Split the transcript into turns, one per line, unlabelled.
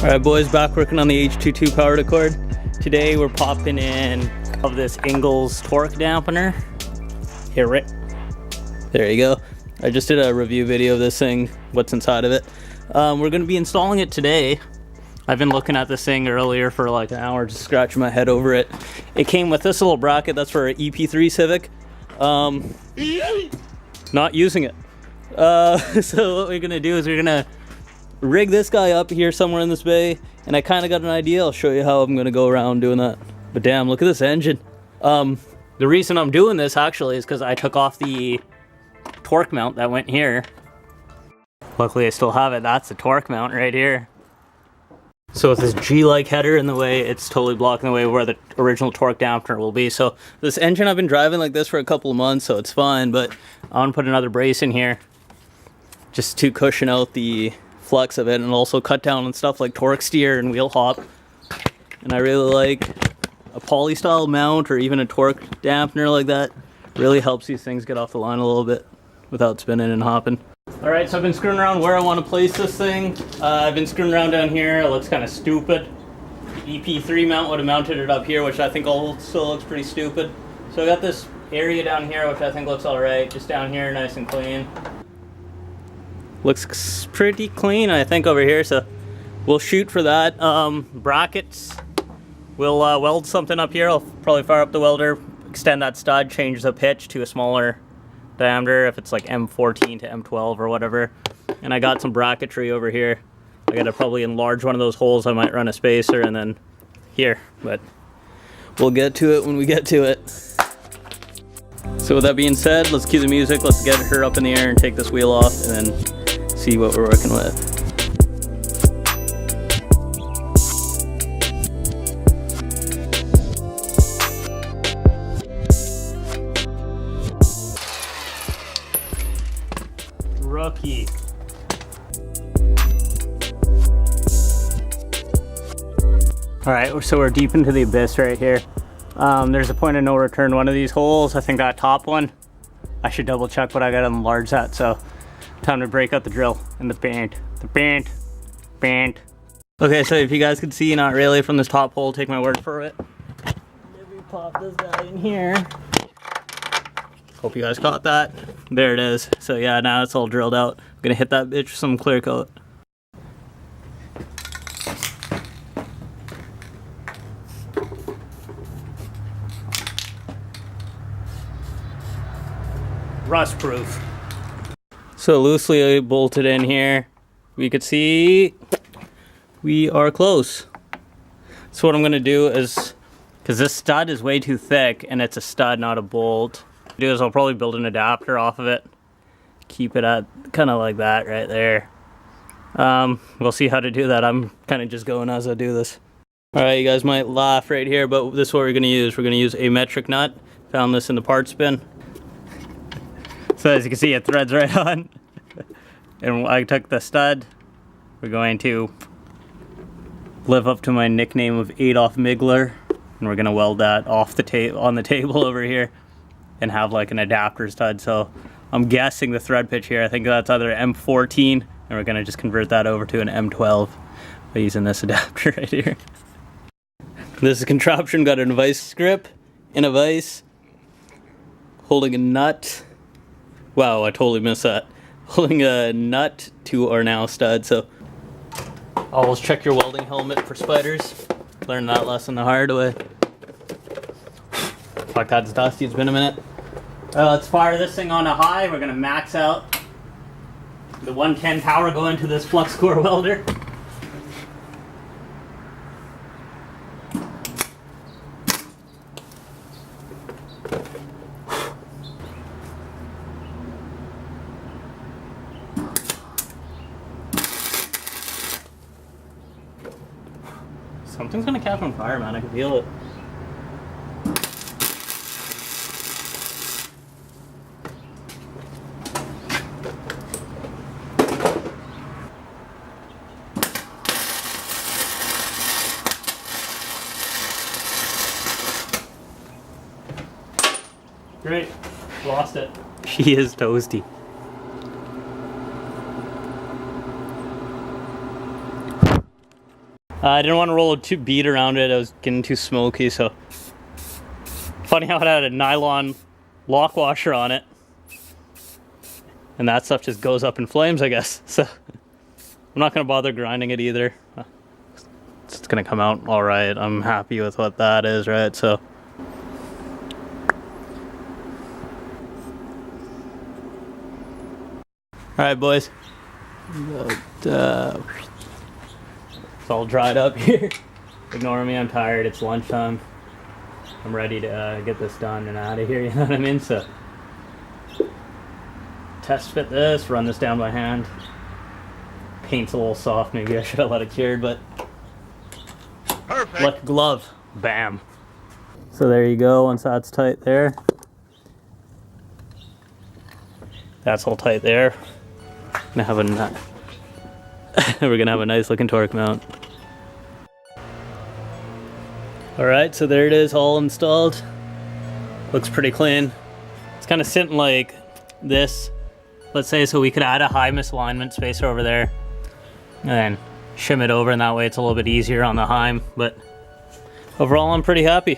Alright boys, back working on the H22 power cord. Today we're popping in of this Ingals torque dampener. Here it. There you go. I just did a review video of this thing, what's inside of it. We're going to be installing it today. I've been looking at this thing earlier for like an hour, just scratching my head over it. It came with this little bracket, that's for an EP3 Civic. Not using it. So what we're going to do is we're going to rig this guy up here somewhere in this bay, and I kind of got an idea. I'll show you how I'm going to go around doing that. But damn, look at this engine. The reason I'm doing this actually is because I took off the torque mount that went here. Luckily I still have it. That's the torque mount right here. So with this G-like header in the way, it's totally blocking the way where the original torque dampener will be. So this engine, I've been driving like this for a couple of months, so it's fine, but I want to put another brace in here just to cushion out the flex of it, and also cut down on stuff like torque steer and wheel hop. And I really like a poly style mount or even a torque dampener like that. Really helps these things get off the line a little bit without spinning and hopping. Alright, so I've been screwing around where I want to place this thing. I've been screwing around down here. It looks kind of stupid. The EP3 mount would have mounted it up here, which I think still looks pretty stupid. So I got this area down here, which I think looks alright. Just down here, nice and clean. Looks pretty clean, I think, over here, so we'll shoot for that. Brackets, we'll weld something up here. I'll probably fire up the welder, extend that stud, change the pitch to a smaller diameter, if it's like M14 to M12 or whatever. And I got some bracketry over here. I gotta probably enlarge one of those holes. I might run a spacer and then here, but we'll get to it when we get to it. So with that being said, let's cue the music, let's get her up in the air and take this wheel off and then see what we're working with. Rookie. Alright, so we're deep into the abyss right here. There's a point of no return. One of these holes, I think that top one, I should double check, but I gotta enlarge that, so time to break out the drill and the band. Okay, so if you guys can see, not really from this top hole, take my word for it. Let me pop this guy in here. Hope you guys caught that. There it is. So yeah, now it's all drilled out. I'm gonna hit that bitch with some clear coat. Rust proof. So loosely bolted in here, we could see we are close. So what I'm gonna do is, because this stud is way too thick and it's a stud, not a bolt, what I'll do is I'll probably build an adapter off of it. Keep it at kind of like that right there. We'll see how to do that. I'm kind of just going as I do this. Alright, you guys might laugh right here, but this is what we're gonna use. We're gonna use a metric nut. Found this in the parts bin. So as you can see, it threads right on. And I took the stud. We're going to live up to my nickname of Adolf Migler, and we're gonna weld that off the on the table over here and have like an adapter stud. So I'm guessing the thread pitch here, I think that's either M14, and we're gonna just convert that over to an M12 by using this adapter right here. This contraption got a vice grip in a vise, holding a nut. Wow, I totally missed that. Holding a nut to our now stud, so always check your welding helmet for spiders. Learned that lesson the hard way. Fuck, that's dusty, it's been a minute. Let's fire this thing on a high. We're gonna max out the 110 power going to this flux core welder. Something's gonna catch on fire, man. I can feel it. Great. Lost it. She is toasty. I didn't want to roll a bead around it. I was getting too smoky, so. Funny how it had a nylon lock washer on it. And that stuff just goes up in flames, I guess. So I'm not going to bother grinding it either. It's going to come out all right. I'm happy with what that is, right? So. All right, boys. It's all dried up here. Ignore me, I'm tired. It's lunchtime. I'm ready to get this done and out of here, you know what I mean? So, test fit this, run this down by hand. Paint's a little soft, maybe I should have let it cure, but
perfect.
Like a glove, bam. So there you go, once that's tight there. That's all tight there. We're gonna have a nice looking torque mount. Alright, so there it is, all installed. Looks pretty clean. It's kind of sitting like this, let's say, so we could add a high misalignment spacer over there and then shim it over, and that way it's a little bit easier on the Heim. But overall, I'm pretty happy.